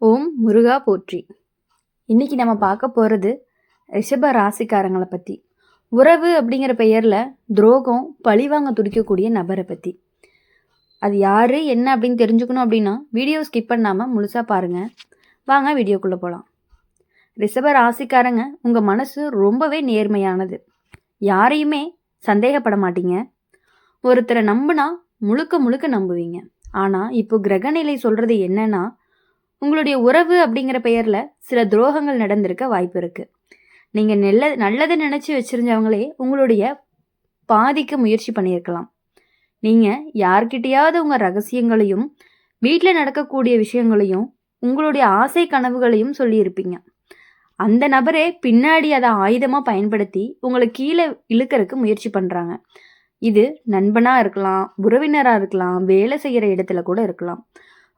ஓம் முருகா போற்றி. இன்னைக்கு நம்ம பார்க்க போகிறது ரிஷப ராசிக்காரங்களை பற்றி. உறவு அப்படிங்கிற பெயரில் துரோகம் பழிவாங்க துடிக்கக்கூடிய நபரை பற்றி. அது யார் என்ன அப்படின்னு தெரிஞ்சுக்கணும் அப்படின்னா வீடியோ ஸ்கிப் பண்ணாமல் முழுசாக பாருங்கள். வாங்க வீடியோக்குள்ளே போகலாம். ரிஷப ராசிக்காரங்க, உங்கள் மனசு ரொம்பவே நேர்மையானது. யாரையுமே சந்தேகப்பட மாட்டீங்க. ஒருத்தரை நம்பினா முழுக்க முழுக்க நம்புவீங்க. ஆனால் இப்போ கிரகநிலை சொல்கிறது என்னன்னா, உங்களுடைய உறவு அப்படிங்கிற பெயரில் சில துரோகங்கள் நடந்திருக்க வாய்ப்பு இருக்குது. நீங்கள் நல்லதை நினச்சி வச்சுருந்தவங்களே உங்களுடைய பாதிக்க முயற்சி பண்ணியிருக்கலாம். நீங்கள் யார்கிட்டையாவது உங்கள் ரகசியங்களையும் வீட்டில் நடக்கக்கூடிய விஷயங்களையும் உங்களுடைய ஆசை கனவுகளையும் சொல்லியிருப்பீங்க. அந்த நபரே பின்னாடி அதை ஆயுதமாக பயன்படுத்தி உங்களை கீழே இழுக்கிறதுக்கு முயற்சி பண்ணுறாங்க. இது நண்பனாக இருக்கலாம், உறவினராக இருக்கலாம், வேலை செய்கிற இடத்துல கூட இருக்கலாம்,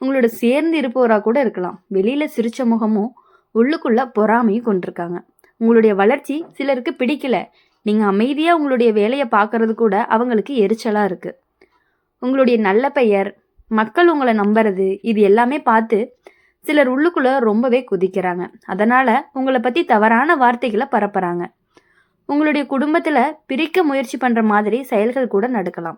உங்களோட சேர்ந்து இருப்பவராக கூட இருக்கலாம். வெளியில் சிரிச்ச முகமும் உள்ளுக்குள்ள பொறாமையும் கொண்டிருக்காங்க. உங்களுடைய வளர்ச்சி சிலருக்கு பிடிக்கல. நீங்கள் அமைதியாக உங்களுடைய வேலையை பார்க்கறது கூட அவங்களுக்கு எரிச்சலாக இருக்குது. உங்களுடைய நல்ல பெயர், மக்கள் உங்களை நம்புறது, இது எல்லாமே பார்த்து சிலர் உள்ளுக்குள்ளே ரொம்பவே குதிக்கிறாங்க. அதனால் உங்களை பற்றி தவறான வார்த்தைகளை பரப்புகிறாங்க. உங்களுடைய குடும்பத்தில் பிரிக்க முயற்சி பண்ணுற மாதிரி செயல்கள் கூட நடக்கலாம்.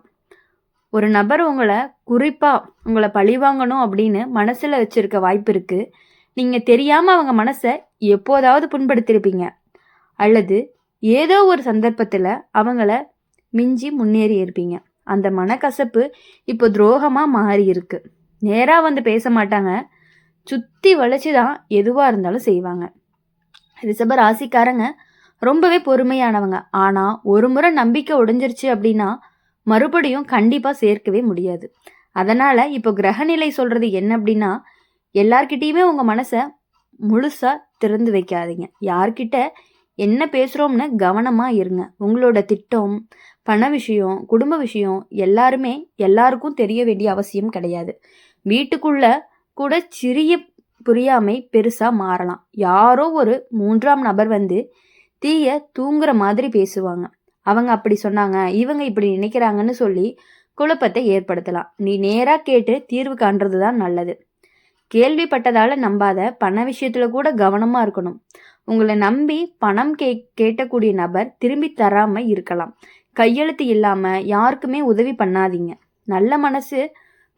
ஒரு நபர் உங்களை பழிவாங்கணும் அப்படின்னு மனசில் வச்சுருக்க வாய்ப்பு இருக்குது. நீங்கள் தெரியாமல் அவங்க மனசை எப்போதாவது புண்படுத்தியிருப்பீங்க. அல்லது ஏதோ ஒரு சந்தர்ப்பத்தில் அவங்கள மிஞ்சி முன்னேறி இருப்பீங்க. அந்த மனக்கசப்பு இப்போ துரோகமாக மாறி இருக்கு. நேராக வந்து பேச மாட்டாங்க, சுற்றி வளைச்சி தான் எதுவாக இருந்தாலும் செய்வாங்க. ரிஷப ராசிக்காரங்க ரொம்பவே பொறுமையானவங்க. ஆனால் ஒரு முறை நம்பிக்கை உடைஞ்சிருச்சு அப்படின்னா மறுபடியும் கண்டிப்பாக சேர்க்கவே முடியாது. அதனால் இப்போ கிரகநிலை சொல்கிறது என்ன அப்படின்னா, எல்லார்கிட்டேயுமே உங்கள் மனசை முழுசாக திறந்து வைக்காதீங்க. யார்கிட்ட என்ன பேசுகிறோம்னு கவனமாக இருங்க. உங்களோட திட்டம், பண விஷயம், குடும்ப விஷயம் எல்லாருக்கும் தெரிய வேண்டிய அவசியம் கிடையாது. வீட்டுக்குள்ளே கூட சிறிய புரியாமை பெருசாக மாறலாம். யாரோ ஒரு மூன்றாம் நபர் வந்து தீய தூங்குற மாதிரி பேசுவாங்க. அவங்க அப்படி சொன்னாங்க, இவங்க இப்படி நினைக்கிறாங்கன்னு சொல்லி குழப்பத்தை ஏற்படுத்தலாம். நீ நேராக கேட்டு தீர்வு காண்றது தான் நல்லது. கேள்விப்பட்டதால் நம்பாத. பண விஷயத்தில் கூட கவனமாக இருக்கணும். உங்களை நம்பி பணம் கேட்டக்கூடிய நபர் திரும்பி தராமல் இருக்கலாம். கையெழுத்து இல்லாமல் யாருக்குமே உதவி பண்ணாதீங்க. நல்ல மனசு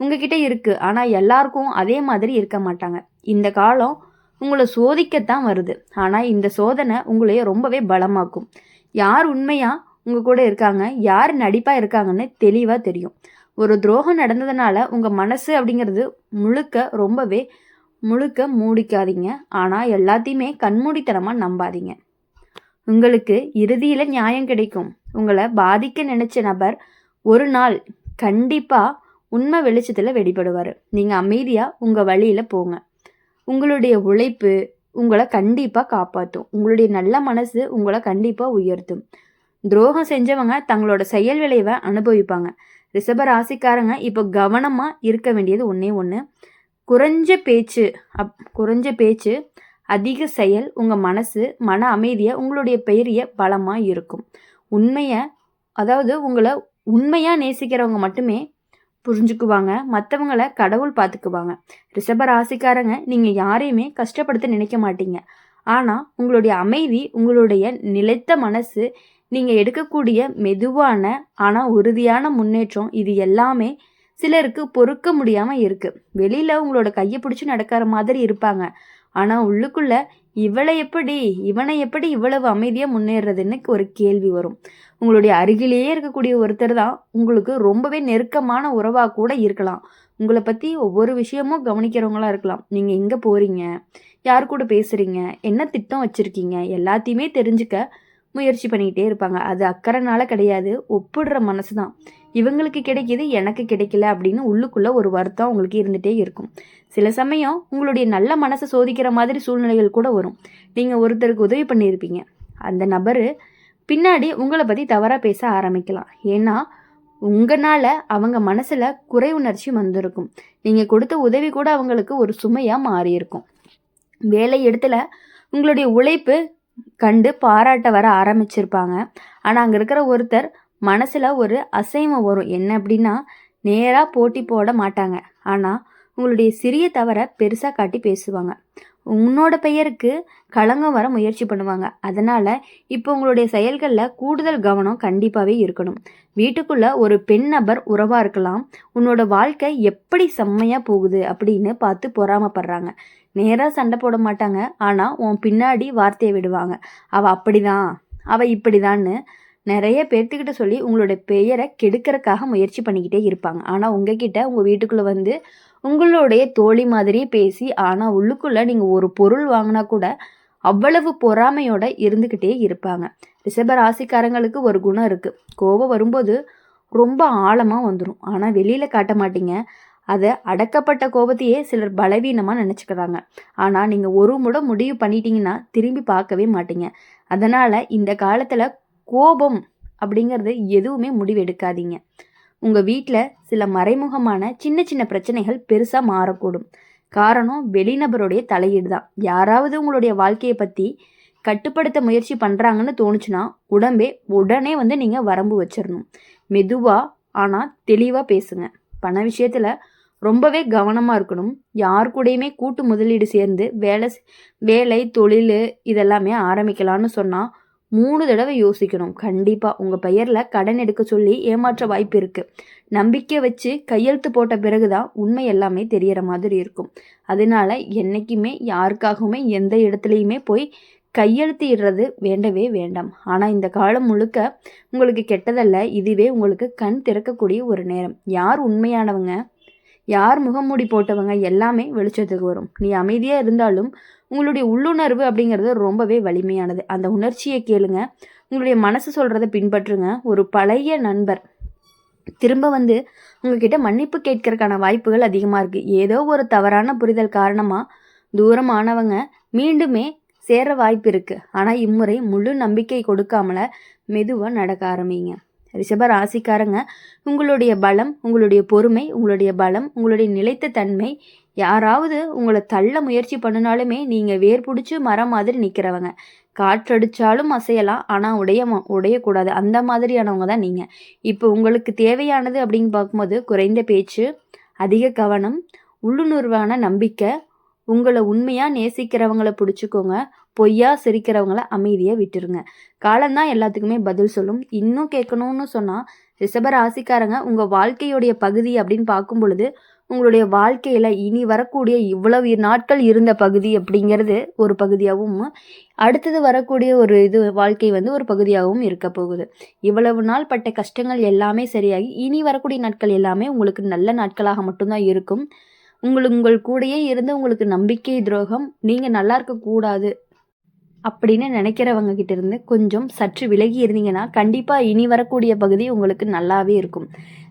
உங்ககிட்ட இருக்குது, ஆனால் எல்லாருக்கும் அதே மாதிரி இருக்க மாட்டாங்க. இந்த காலம் உங்களை சோதிக்கத்தான் வருது. ஆனால் இந்த சோதனை உங்களைய ரொம்பவே பலமாக்கும். யார் உண்மையாக உங்கள் கூட இருக்காங்க, யார் நடிப்பாக இருக்காங்கன்னு தெளிவாக தெரியும். ஒரு துரோகம் நடந்ததுனால உங்கள் மனசு அப்படிங்கிறது முழுக்க மூடிக்காதீங்க. ஆனால் எல்லாத்தையுமே கண்மூடித்தனமாக நம்பாதீங்க. உங்களுக்கு இறுதியில் நியாயம் கிடைக்கும். உங்களை பாதிக்க நினச்ச நபர் ஒரு நாள் கண்டிப்பாக உண்மை வெளிச்சத்தில் வெளிப்படுவார். நீங்கள் அமைதியாக உங்கள் வழியில் போங்க. உங்களுடைய உழைப்பு உங்களை கண்டிப்பாக காப்பாற்றும். உங்களுடைய நல்ல மனசு உங்களை கண்டிப்பாக உயர்த்தும். துரோகம் செஞ்சவங்க தங்களோட செயல் விளைவை அனுபவிப்பாங்க. ரிஷப ராசிக்காரங்க இப்போ கவனமாக இருக்க வேண்டியது ஒன்று. குறைஞ்ச பேச்சு அதிக செயல். உங்கள் மன அமைதியை உங்களுடைய பெரிய பலமாக இருக்கும். உங்களை உண்மையாக நேசிக்கிறவங்க மட்டுமே புரிஞ்சுக்குவாங்க. மற்றவங்களை கடவுள் பார்த்துக்குவாங்க. ரிஷப ராசிக்காரங்க, நீங்கள் யாரையுமே கஷ்டப்படுத்த நினைக்க மாட்டீங்க. ஆனால் உங்களுடைய அமைதி, உங்களுடைய நிலைத்த மனசு, நீங்கள் எடுக்கக்கூடிய மெதுவான ஆனால் உறுதியான முன்னேற்றம், இது எல்லாமே சிலருக்கு பொறுக்க முடியாமல் இருக்குது. வெளியில் உங்களோட கையை பிடிச்சி நடக்கிற மாதிரி இருப்பாங்க. ஆனால் உள்ளுக்குள்ள இவனை எப்படி இவ்வளவு அமைதியாக முன்னேறதுன்னு ஒரு கேள்வி வரும். உங்களுடைய அருகிலேயே இருக்கக்கூடிய ஒருத்தர் தான் உங்களுக்கு ரொம்பவே நெருக்கமான உறவாக கூட இருக்கலாம். உங்களை பற்றி ஒவ்வொரு விஷயமும் கவனிக்கிறவங்களா இருக்கலாம். நீங்கள் எங்கே போகிறீங்க, யார் கூட பேசுகிறீங்க, என்ன திட்டம் வச்சுருக்கீங்க, எல்லாத்தையுமே தெரிஞ்சுக்க முயற்சி பண்ணிக்கிட்டே இருப்பாங்க. அது அக்கறைனால கிடையாது, ஒப்பிடுற மனசு தான். இவங்களுக்கு கிடைக்கிது, எனக்கு கிடைக்கல அப்படின்னு உள்ளுக்குள்ளே ஒரு வருத்தம் உங்களுக்கு இருந்துகிட்டே இருக்கும். சில சமயம் உங்களுடைய நல்ல மனசை சோதிக்கிற மாதிரி சூழ்நிலைகள் கூட வரும். நீங்கள் ஒருத்தருக்கு உதவி பண்ணியிருப்பீங்க. அந்த நபர் பின்னாடி உங்களை பற்றி தவறாக பேச ஆரம்பிக்கலாம். ஏன்னா உங்களால் அவங்க மனசில் குறை உணர்ச்சி வந்திருக்கும். நீங்கள் கொடுத்த உதவி கூட அவங்களுக்கு ஒரு சுமையாக மாறியிருக்கும். வேலை இடத்துல உங்களுடைய உழைப்பு கண்டு பாராட்ட வர ஆரம்பிச்சிருப்பாங்க. ஆனால் அங்கே இருக்கிற ஒருத்தர் மனசில் ஒரு அசைவம் வரும். என்ன அப்படின்னா, நேராக போட்டி போட மாட்டாங்க, ஆனால் உங்களுடைய சிறிய தவறை பெருசாக காட்டி பேசுவாங்க. உன்னோட பெயருக்கு களங்கம் வர முயற்சி பண்ணுவாங்க. அதனால் இப்போ உங்களுடைய செயல்களில் கூடுதல் கவனம் கண்டிப்பாகவே இருக்கணும். வீட்டுக்குள்ள ஒரு பெண் நபர் உறவாக இருக்கலாம். உன்னோட வாழ்க்கை எப்படி செம்மையாக போகுது அப்படின்னு பார்த்து பொறாமப்படுறாங்க. நேராக சண்டை போட மாட்டாங்க, ஆனால் உன் பின்னாடி வார்த்தையை விடுவாங்க. அவள் அப்படிதான், அவள் இப்படிதான்னு நிறைய பேர்த்துக்கிட்ட சொல்லி உங்களோட பெயரை கெடுக்கிறதுக்காக முயற்சி பண்ணிக்கிட்டே இருப்பாங்க. ஆனால் உங்ககிட்ட உங்கள் வீட்டுக்குள்ளே வந்து உங்களுடைய தோழி மாதிரியே பேசி, ஆனால் உள்ளுக்குள்ளே நீங்கள் ஒரு பொருள் வாங்கினா கூட அவ்வளவு பொறாமையோட இருந்துக்கிட்டே இருப்பாங்க. ரிஷப ராசிக்காரங்களுக்கு ஒரு குணம் இருக்குது. கோபம் வரும்போது ரொம்ப ஆழமாக வந்துடும், ஆனால் வெளியில் காட்ட மாட்டீங்க. அதை அடக்கப்பட்ட கோபத்தையே சிலர் பலவீனமாக நினச்சிக்கிறாங்க. ஆனால் நீங்கள் ஒரு முறை முடிவு பண்ணிட்டீங்கன்னா திரும்பி பார்க்கவே மாட்டீங்க. அதனால் இந்த காலத்தில் கோபம் அப்படிங்கிறது எதுவுமே முடிவு எடுக்காதீங்க. உங்கள் வீட்டில் சில மறைமுகமான சின்ன சின்ன பிரச்சனைகள் பெருசாக மாறக்கூடும். காரணம் வெளிநபருடைய தலையீடு தான். யாராவது உங்களுடைய வாழ்க்கையை பற்றி கட்டுப்படுத்த முயற்சி பண்ணுறாங்கன்னு தோணுச்சுன்னா உடனே வந்து நீங்கள் வரம்பு வச்சிடணும். மெதுவாக ஆனால் தெளிவாக பேசுங்க. பண விஷயத்தில் ரொம்பவே கவனமாக இருக்கணும். யார் கூடயுமே கூட்டு முதலீடு சேர்ந்து வேலை தொழில் இதெல்லாமே ஆரம்பிக்கலான்னு சொன்னால் 3 தடவை யோசிக்கணும். கண்டிப்பாக உங்கள் பெயரில் கடன் எடுக்க சொல்லி ஏமாற்ற வாய்ப்பு இருக்குது. நம்பிக்கை வச்சு கையெழுத்து போட்ட பிறகு தான் உண்மை எல்லாமே தெரியற மாதிரி இருக்கும். அதனால என்றைக்குமே யாருக்காகவுமே எந்த இடத்துலையுமே போய் கையெழுத்து இடுறது வேண்டவே வேண்டாம். ஆனால் இந்த காலம் முழுக்க உங்களுக்கு கெட்டதல்ல, இதுவே உங்களுக்கு கண் திறக்கக்கூடிய ஒரு நேரம். யார் உண்மையானவங்க, யார் முகமூடி போட்டவங்க எல்லாமே வெளிச்சத்துக்கு வரும். நீ அமைதியாக இருந்தாலும் உங்களுடைய உள்ளுணர்வு அப்படிங்கிறது ரொம்பவே வலிமையானது. அந்த உணர்ச்சியை கேளுங்க, உங்களுடைய மனசு சொல்கிறத பின்பற்றுங்க. ஒரு பழைய நண்பர் திரும்ப வந்து உங்ககிட்ட மன்னிப்பு கேட்கறதுக்கான வாய்ப்புகள் அதிகமாக இருக்குது. ஏதோ ஒரு தவறான புரிதல் காரணமாக தூரமானவங்க மீண்டுமே சேர வாய்ப்பு இருக்குது. ஆனால் இம்முறை முழு நம்பிக்கை கொடுக்காமல மெதுவாக நடக்க ஆரம்பிங்க. ரிஷப ராசிக்காரங்க, உங்களுடைய பலம், உங்களுடைய பொறுமை, உங்களுடைய பலம், உங்களுடைய நிலைத்த தன்மை, யாராவது உங்களை தள்ள முயற்சி பண்ணினாலுமே நீங்கள் வேர் பிடிச்சி மரம் மாதிரி நிற்கிறவங்க. காற்றடிச்சாலும் அசையலாம், ஆனால் உடையக்கூடாது. அந்த மாதிரியானவங்க தான் நீங்கள். இப்போ உங்களுக்கு தேவையானது அப்படின்னு பார்க்கும்போது குறைந்த பேச்சு, அதிக கவனம், உள்ளுணர்வான நம்பிக்கை. உங்களை உண்மையாக நேசிக்கிறவங்கள பிடிச்சிக்கோங்க. பொய்யா சிரிக்கிறவங்கள அமைதியாக விட்டுருங்க. காலம்தான் எல்லாத்துக்குமே பதில் சொல்லும். இன்னும் கேட்கணும்னு சொன்னால் ரிஷப ராசிக்காரங்க, உங்கள் வாழ்க்கையுடைய பகுதி அப்படின்னு பார்க்கும் பொழுது உங்களுடைய வாழ்க்கையில் இனி வரக்கூடிய இவ்வளவு நாட்கள் இருந்த பகுதி அப்படிங்கிறது ஒரு பகுதியாகவும், அடுத்தது வரக்கூடிய ஒரு வாழ்க்கை வந்து ஒரு பகுதியாகவும் இருக்க போகுது. இவ்வளவு நாள் பட்ட கஷ்டங்கள் எல்லாமே சரியாகி இனி வரக்கூடிய நாட்கள் எல்லாமே உங்களுக்கு நல்ல நாட்களாக மட்டும்தான் இருக்கும். உங்கள் கூடயே இருந்து உங்களுக்கு நம்பிக்கை துரோகம், நீங்கள் நல்லா இருக்கக்கூடாது அப்படின்னு நினைக்கிறவங்க கிட்ட இருந்து கொஞ்சம் சற்று விலகி இருந்தீங்கன்னா கண்டிப்பாக இனி வரக்கூடிய பகுதி உங்களுக்கு நல்லாவே இருக்கும்.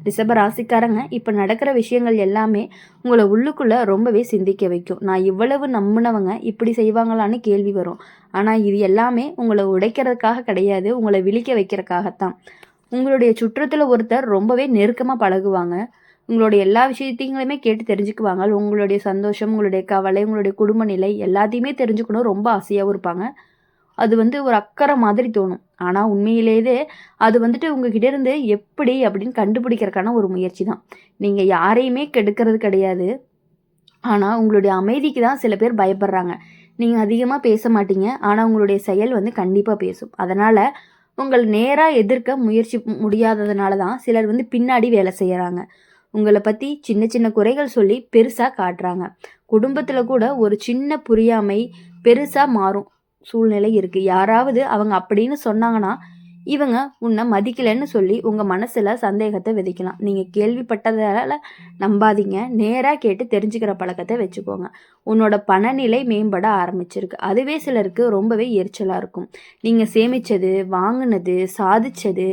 ரிஷப ராசிக்காரங்க, இப்போ நடக்கிற விஷயங்கள் எல்லாமே உங்களை உள்ளுக்குள்ளே ரொம்பவே சிந்திக்க வைக்கும். நான் இவ்வளவு நம்பினவங்க இப்படி செய்வாங்களான்னு கேள்வி வரும். ஆனால் இது எல்லாமே உங்களை உடைக்கிறதுக்காக கிடையாது, உங்களை விழிக்க வைக்கிறதுக்காகத்தான். உங்களுடைய சுற்றத்தில் ஒருத்தர் ரொம்பவே நெருக்கமாக பழகுவாங்க. உங்களுடைய எல்லா விஷயத்தையுமே கேட்டு தெரிஞ்சுக்குவாங்க. உங்களுடைய சந்தோஷம், உங்களுடைய கவலை, உங்களுடைய குடும்ப நிலை எல்லாத்தையுமே தெரிஞ்சுக்கணும் ரொம்ப ஆசையாகவும் இருப்பாங்க. அது வந்து ஒரு அக்கறை மாதிரி தோணும். ஆனால் உண்மையிலேயே அது வந்துட்டு உங்ககிட்ட இருந்து எப்படி அப்படின்னு கண்டுபிடிக்கிறதுக்கான ஒரு முயற்சி தான். நீங்கள் யாரையுமே கெடுக்கிறது கிடையாது. ஆனால் உங்களுடைய அமைதிக்கு தான் சில பேர் பயப்படுறாங்க. நீங்கள் அதிகமாக பேச மாட்டீங்க, ஆனால் உங்களுடைய செயல் வந்து கண்டிப்பாக பேசும். அதனால் உங்கள் நேராக எதிர்க்க முயற்சி முடியாததுனால தான் சிலர் வந்து பின்னாடி வேலை செய்கிறாங்க. உங்களை பற்றி சின்ன சின்ன குறைகள் சொல்லி பெருசாக காட்டுறாங்க. குடும்பத்தில் கூட ஒரு சின்ன புரியாமை பெருசாக மாறும் சூழ்நிலை இருக்குது. யாராவது அவங்க அப்படின்னு சொன்னாங்கன்னா இவங்க உன்னை மதிக்கலைன்னு சொல்லி உங்கள் மனசில் சந்தேகத்தை விதைக்கலாம். நீங்கள் கேள்விப்பட்டதால் நம்பாதீங்க, நேராக கேட்டு தெரிஞ்சுக்கிற பழக்கத்தை வச்சுக்கோங்க. உன்னோட பணநிலை மேம்பட ஆரம்பிச்சிருக்கு. அதுவே சிலருக்கு ரொம்பவே எரிச்சலாக இருக்கும். நீங்கள் சேமித்தது, வாங்கினது, சாதித்தது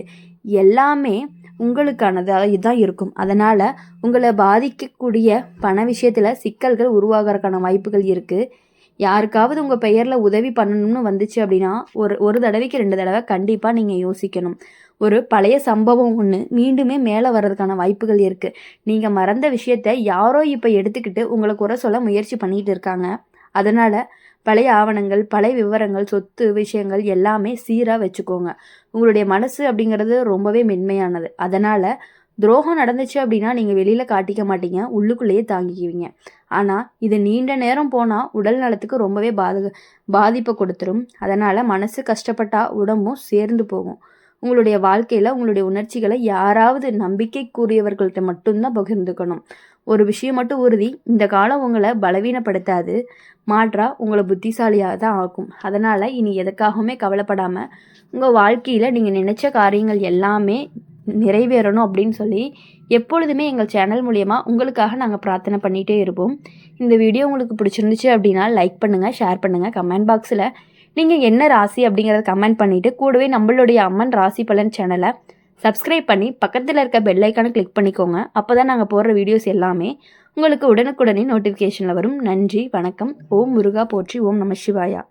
எல்லாமே உங்களுக்கானதாக இதான் இருக்கும். அதனால் உங்களை பாதிக்கக்கூடிய பண விஷயத்தில் சிக்கல்கள் உருவாகிறதுக்கான வாய்ப்புகள் இருக்குது. யாருக்காவது உங்கள் பெயரில் உதவி பண்ணணும்னு வந்துச்சு அப்படின்னா ஒரு தடவைக்கு 2 தடவை கண்டிப்பாக நீங்கள் யோசிக்கணும். ஒரு பழைய சம்பவம் ஒன்று மீண்டுமே மேலே வர்றதுக்கான வாய்ப்புகள் இருக்குது. நீங்கள் மறந்த விஷயத்த யாரோ இப்போ எடுத்துக்கிட்டு உங்களை குறை சொல்ல முயற்சி பண்ணிகிட்டு இருக்காங்க. அதனால் பழைய ஆவணங்கள், பழைய விவரங்கள், சொத்து விஷயங்கள் எல்லாமே சீராக வச்சுக்கோங்க. உங்களுடைய மனசு அப்படிங்கிறது ரொம்பவே மென்மையானது. அதனால் துரோகம் நடந்துச்சு அப்படின்னா நீங்கள் வெளியில் காட்டிக்க மாட்டீங்க, உள்ளுக்குள்ளேயே தாங்கிக்குவீங்க. ஆனால் இது நீண்ட நேரம் போனால் உடல் நலத்துக்கு ரொம்பவே பாதிப்பை கொடுத்துரும். அதனால் மனசு கஷ்டப்பட்டா உடம்பும் சேர்ந்து போகும். உங்களுடைய வாழ்க்கையில் உங்களுடைய உணர்ச்சிகளை யாராவது நம்பிக்கைக்குரியவர்கள்ட்ட மட்டும்தான் பகிர்ந்துக்கணும். ஒரு விஷயம் மட்டும் உறுதி, இந்த காலம் உங்களை பலவீனப்படுத்தாது, மாற்றா உங்களை புத்திசாலியாக தான் ஆக்கும். அதனால் இனி எதுக்காகவுமே கவலைப்படாமல் உங்கள் வாழ்க்கையில் நீங்கள் நினச்ச காரியங்கள் எல்லாமே நிறைவேறணும் அப்படின்னு சொல்லி எப்பொழுதுமே எங்கள் சேனல் மூலயமா உங்களுக்காக நாங்கள் பிரார்த்தனை பண்ணிகிட்டே இருப்போம். இந்த வீடியோ உங்களுக்கு பிடிச்சிருந்துச்சு அப்படின்னா லைக் பண்ணுங்கள், ஷேர் பண்ணுங்கள். கமெண்ட் பாக்ஸில் நீங்கள் என்ன ராசி அப்படிங்கிறத கமெண்ட் பண்ணிவிட்டு கூடவே நம்மளுடைய அம்மன் ராசி பலன் சேனலை சப்ஸ்கிரைப் பண்ணி பக்கத்தில் இருக்க பெல் ஐக்கானை கிளிக் பண்ணிக்கோங்க. அப்போ தான் நாங்கள் போடுற வீடியோஸ் எல்லாமே உங்களுக்கு உடனுக்குடனே நோட்டிஃபிகேஷனில் வரும். நன்றி, வணக்கம். ஓம் முருகா போற்றி, ஓம் நம சிவாயா.